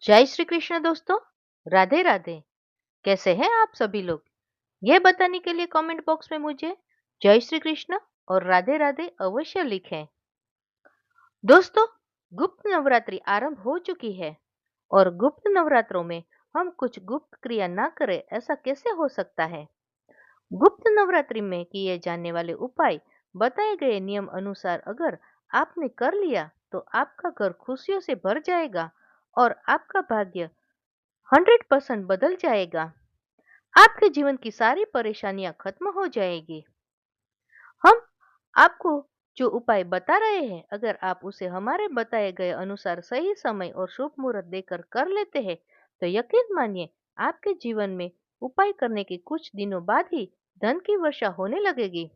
जय श्री कृष्ण दोस्तों। राधे राधे। कैसे हैं आप सभी लोग? यह बताने के लिए कमेंट बॉक्स में मुझे जय श्री कृष्ण और राधे राधे अवश्य लिखें। दोस्तों, गुप्त नवरात्रि आरंभ हो चुकी है और गुप्त नवरात्रों में हम कुछ गुप्त क्रिया ना करें, ऐसा कैसे हो सकता है? गुप्त नवरात्रि में किए जाने वाले उपाय बताए गए नियम अनुसार अगर आपने कर लिया तो आपका घर खुशियों से भर जाएगा और आपका भाग्य 100% बदल जाएगा। आपके जीवन की सारी परेशानियां खत्म हो जाएगी। हम आपको जो उपाय बता रहे हैं, अगर आप उसे हमारे बताए गए अनुसार सही समय और शुभ मुहूर्त देकर कर लेते हैं, तो यकीन मानिए आपके जीवन में उपाय करने के कुछ दिनों बाद ही धन की वर्षा होने लगेगी।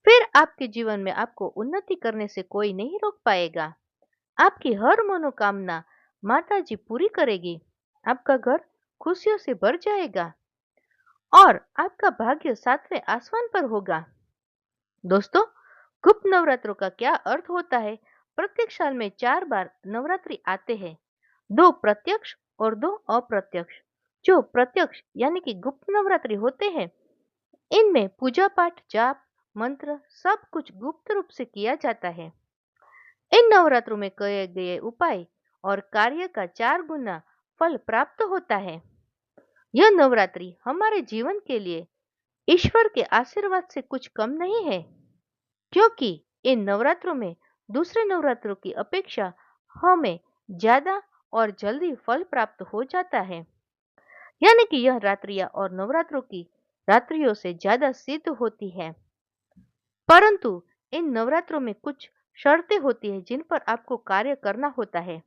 फिर आपके जीवन में आपको उन्नति करने से कोई नहीं रोक पाएगा। आपकी हर मनोकामना माता जी पूरी करेगी। आपका घर खुशियों से भर जाएगा और आपका भाग्य सातवें आसमान पर होगा। दोस्तों, गुप्त नवरात्रों का क्या अर्थ होता है? प्रत्येक साल में 4 बार नवरात्रि आते हैं, 2 प्रत्यक्ष और 2 अप्रत्यक्ष। जो प्रत्यक्ष यानी कि गुप्त नवरात्रि होते हैं, इनमें पूजा पाठ, जाप, मंत्र सब कुछ गुप्त रूप से किया जाता है। इन नवरात्रों में किए गए उपाय और कार्य का 4 गुना फल प्राप्त होता है। यह नवरात्रि हमारे जीवन के लिए ईश्वर के आशीर्वाद से कुछ कम नहीं है, क्योंकि इन नवरात्रों में दूसरे नवरात्रों की अपेक्षा हमें ज्यादा और जल्दी फल प्राप्त हो जाता है। यानी कि यह रात्रियां और नवरात्रों की रात्रियों से ज्यादा सिद्ध होती है। परंतु इन नवरात्रों में कुछ शर्तें होती है जिन पर आपको कार्य करना होता है।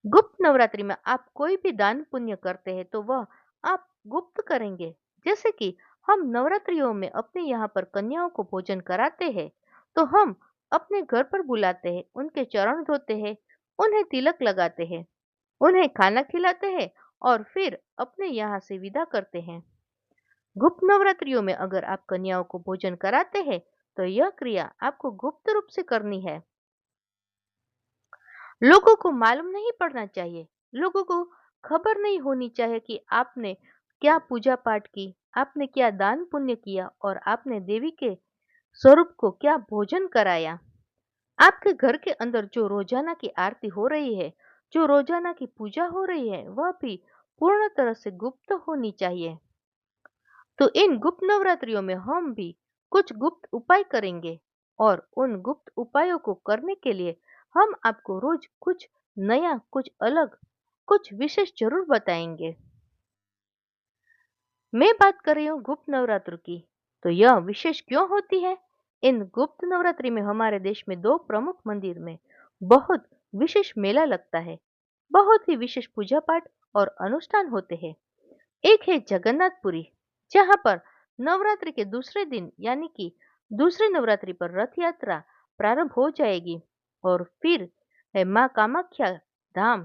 गुप्त नवरात्रि में आप कोई भी दान पुण्य करते हैं तो वह आप गुप्त करेंगे। जैसे कि हम नवरात्रियों में अपने यहाँ पर कन्याओं को भोजन कराते हैं, तो हम अपने घर पर बुलाते हैं, उनके चरण धोते हैं, उन्हें तिलक लगाते हैं, उन्हें खाना खिलाते हैं और फिर अपने यहाँ से विदा करते हैं। गुप्त नवरात्रियों में अगर आप कन्याओं को भोजन कराते हैं, तो यह क्रिया आपको गुप्त रूप से करनी है। लोगों को मालूम नहीं पड़ना चाहिए। लोगों को खबर नहीं होनी चाहिए कि आपने क्या पूजा पाठ की, आपने क्या दान पुण्य किया और आपने देवी के स्वरूप को क्या भोजन कराया। आपके घर के अंदर जो रोजाना की आरती हो रही है, जो रोजाना की पूजा हो रही है, वह भी पूर्ण तरह से गुप्त होनी चाहिए। तो इन गुप्त नवरात्रियों में हम भी कुछ गुप्त उपाय करेंगे और उन गुप्त उपायों को करने के लिए हम आपको रोज कुछ नया, कुछ अलग, कुछ विशेष जरूर बताएंगे। मैं बात कर रही हूँ गुप्त नवरात्र की, तो यह विशेष क्यों होती है? इन गुप्त नवरात्रि में हमारे देश में 2 प्रमुख मंदिर में बहुत विशेष मेला लगता है। बहुत ही विशेष पूजा पाठ और अनुष्ठान होते हैं। एक है जगन्नाथपुरी, जहां पर नवरात्रि के दूसरे दिन यानी कि दूसरी नवरात्रि पर रथ यात्रा प्रारंभ हो जाएगी। और फिर है माँ कामाख्या धाम,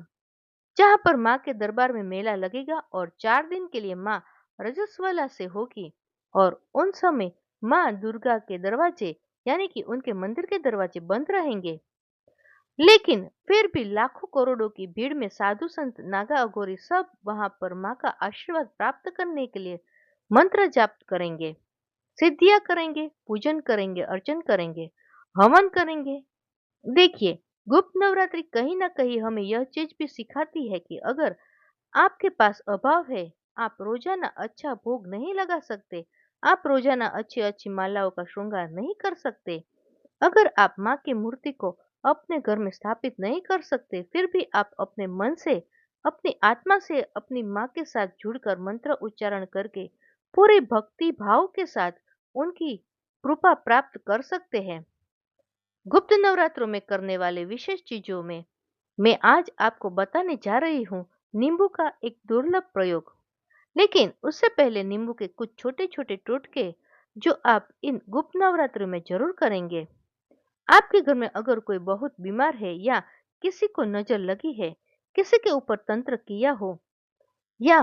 जहां पर माँ के दरबार में मेला लगेगा और 4 दिन के लिए माँ रजस्वला से होगी। और उन समय माँ दुर्गा के दरवाजे यानी कि उनके मंदिर के दरवाजे बंद रहेंगे। लेकिन फिर भी लाखों करोड़ों की भीड़ में साधु संत, नागा अघोरी सब वहां पर माँ का आशीर्वाद प्राप्त करने के लिए मंत्र जाप करेंगे, सिद्धियां करेंगे, पूजन करेंगे, अर्चन करेंगे, हवन करेंगे। देखिए, गुप्त नवरात्रि कहीं ना कहीं हमें यह चीज भी सिखाती है कि अगर आपके पास अभाव है, आप रोजाना अच्छा भोग नहीं लगा सकते, आप रोजाना अच्छी अच्छी मालाओं का श्रृंगार नहीं कर सकते, अगर आप माँ की मूर्ति को अपने घर में स्थापित नहीं कर सकते, फिर भी आप अपने मन से, अपनी आत्मा से अपनी माँ के साथ जुड़कर मंत्र उच्चारण करके पूरे भक्ति भाव के साथ उनकी कृपा प्राप्त कर सकते हैं। गुप्त नवरात्रों में करने वाले विशेष चीजों में मैं आज आपको बताने जा रही हूँ नींबू का एक दुर्लभ प्रयोग। लेकिन उससे पहले नींबू के कुछ छोटे छोटे टोटके जो आप इन गुप्त नवरात्रों में जरूर करेंगे। आपके घर में अगर कोई बहुत बीमार है या किसी को नजर लगी है, किसी के ऊपर तंत्र किया हो या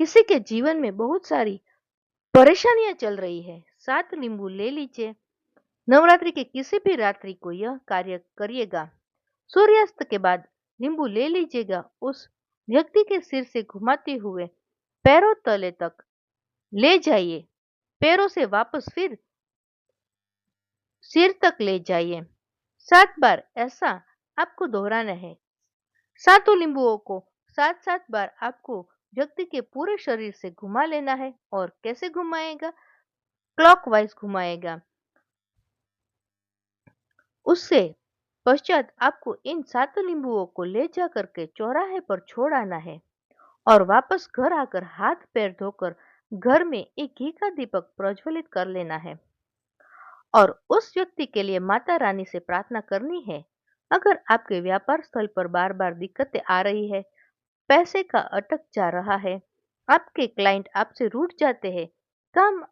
किसी के जीवन में बहुत सारी परेशानियां चल रही है, 7 नींबू ले लीजिए। नवरात्रि के किसी भी रात्रि को यह कार्य करिएगा। सूर्यास्त के बाद नींबू ले लीजिएगा, उस व्यक्ति के सिर से घुमाते हुए पैरों तले तक ले जाइए, पैरों से वापस फिर सिर तक ले जाइए। 7 बार ऐसा आपको दोहराना है। सातों नींबुओं को 7-7 बार आपको व्यक्ति के पूरे शरीर से घुमा लेना है। और कैसे घुमाएगा? क्लॉकवाइज घुमाएगा। उससे पश्चात आपको इन 7 नींबुओं को ले जा करके चौराहे पर छोड़ आना है और वापस घर आकर हाथ पैर धोकर घर में एक घी का दीपक प्रज्वलित कर लेना है और उस व्यक्ति के लिए माता रानी से प्रार्थना करनी है। अगर आपके व्यापार स्थल पर बार बार दिक्कतें आ रही है, पैसे का अटक जा रहा है, आपके क्लाइंट आपसे रूठ जाते हैं, काम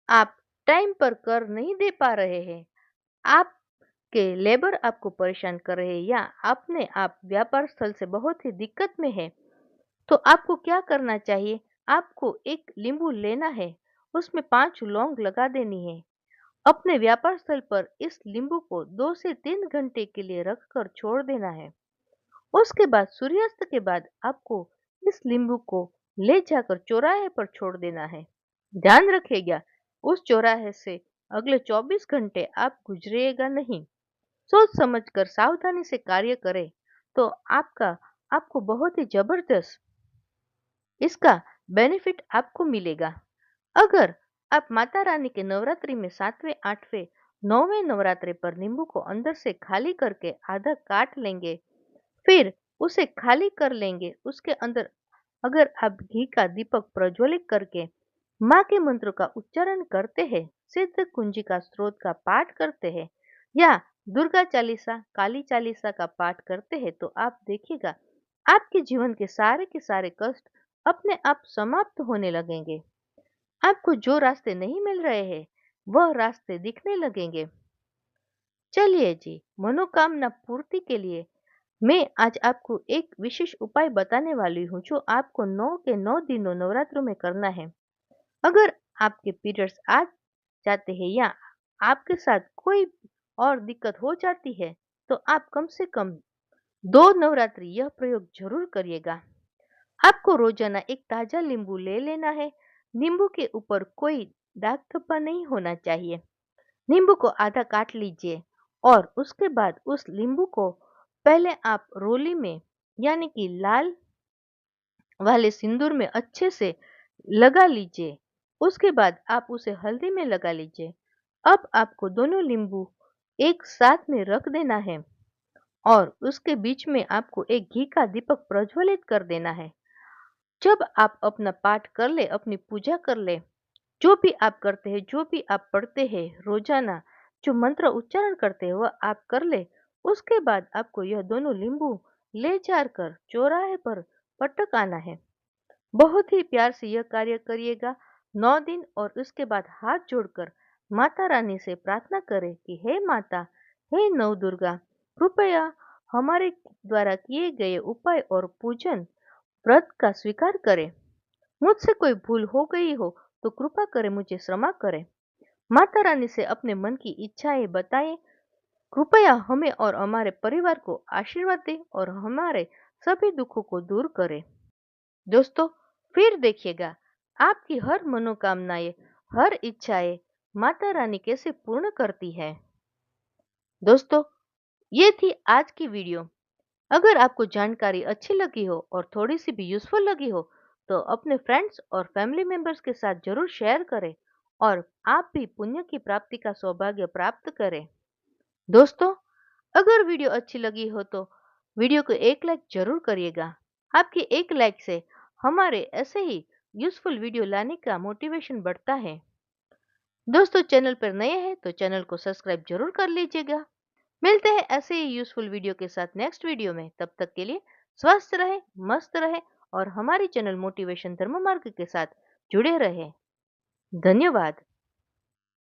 आप टाइम पर कर नहीं दे पा रहे हैं, आपके लेबर आपको परेशान कर रहे हैं, या अपने आप व्यापार स्थल से बहुत ही दिक्कत में है, तो आपको क्या करना चाहिए? आपको एक नींबू लेना है, उसमें 5 लौंग लगा देनी है। अपने व्यापार स्थल पर इस नींबू को 2 से 3 घंटे के लिए रखकर छोड़ देना है। उसके बाद सूर्यास्त के बाद आपको इस नींबू को ले जाकर चौराहे पर छोड़ देना है। ध्यान रखिएगा, उस चौराहे से अगले 24 घंटे आप गुजरिएगा नहीं। सोच समझकर सावधानी से कार्य करें तो आपको बहुत ही जबरदस्त इसका बेनिफिट आपको मिलेगा। अगर आप माता रानी के नवरात्रि में 7वें, 8वें, 9वें नवरात्रि पर नींबू को अंदर से खाली करके आधा काट लेंगे, फिर उसे खाली कर लेंगे, उसके अंदर अगर आप घी का दीपक प्रज्वलित करके माँ के मंत्र का उच्चारण करते हैं, सिद्ध कुंजी का स्त्रोत का पाठ करते हैं या दुर्गा चालीसा, काली चालीसा का पाठ करते हैं, तो आप देखिएगा आपके जीवन के सारे कष्ट अपने आप समाप्त होने लगेंगे। आपको जो रास्ते नहीं मिल रहे हैं, वह रास्ते दिखने लगेंगे। चलिए जी, मनोकामना पूर्ति के लिए मैं आज आपको एक विशेष उपाय बताने वाली हूँ जो आपको 9 के 9 दिनों नवरात्रों में करना है। अगर आपके पीरियड्स आ जाते हैं या आपके साथ कोई और दिक्कत हो जाती है, तो आप कम से कम 2 नवरात्रि यह प्रयोग जरूर करिएगा। आपको रोजाना एक ताजा नींबू ले लेना है। नींबू के ऊपर कोई दाग धब्बा नहीं होना चाहिए। नींबू को आधा काट लीजिए और उसके बाद उस नींबू को पहले आप रोली में यानी कि लाल वाले सिंदूर में अच्छे से लगा लीजिए। उसके बाद आप उसे हल्दी में लगा लीजिए। अब आपको दोनों नींबू एक साथ में रख देना है और उसके बीच में आपको एक घी का दीपक प्रज्वलित कर देना है। जब आप अपना पाठ कर ले, अपनी पूजा कर ले, जो भी आप करते हैं, जो भी आप पढ़ते हैं रोजाना, जो मंत्र उच्चारण करते हैं वह आप कर ले। उसके बाद आपको यह दोनों नींबू ले जाकर चौराहे पर पटक आना है। बहुत ही प्यार से यह कार्य करिएगा 9 दिन और उसके बाद हाथ जोड़कर माता रानी से प्रार्थना करें कि हे माता, हे नव दुर्गा, कृपया हमारे द्वारा किए गए उपाय और पूजन व्रत का स्वीकार करें। मुझसे कोई भूल हो गई हो तो कृपा करें मुझे क्षमा करें। माता रानी से अपने मन की इच्छाएं बताएं। कृपया हमें और हमारे परिवार को आशीर्वाद दें और हमारे सभी दुखों को दूर करें। दोस्तों, फिर देखिएगा आपकी हर मनोकामनाएं, हर इच्छाएं माता रानी कैसे पूर्ण करती है। दोस्तों, ये थी आज की वीडियो। अगर आपको जानकारी अच्छी लगी हो और थोड़ी सी भी यूजफुल लगी हो तो अपने फ्रेंड्स और फैमिली मेंबर्स के साथ जरूर शेयर करें और आप भी पुण्य की प्राप्ति का सौभाग्य प्राप्त करें। दोस्तों, अगर वीडियो अच्छी लगी हो तो वीडियो को एक लाइक जरूर करिएगा। आपकी एक लाइक से हमारे ऐसे ही यूजफुल वीडियो लाने का मोटिवेशन बढ़ता है। दोस्तों, चैनल पर नए हैं तो चैनल को सब्सक्राइब जरूर कर लीजिएगा। मिलते हैं ऐसे ही यूजफुल वीडियो के साथ नेक्स्ट वीडियो में। तब तक के लिए स्वस्थ रहे, मस्त रहे और हमारी चैनल मोटिवेशन धर्म मार्ग के साथ जुड़े रहे। धन्यवाद।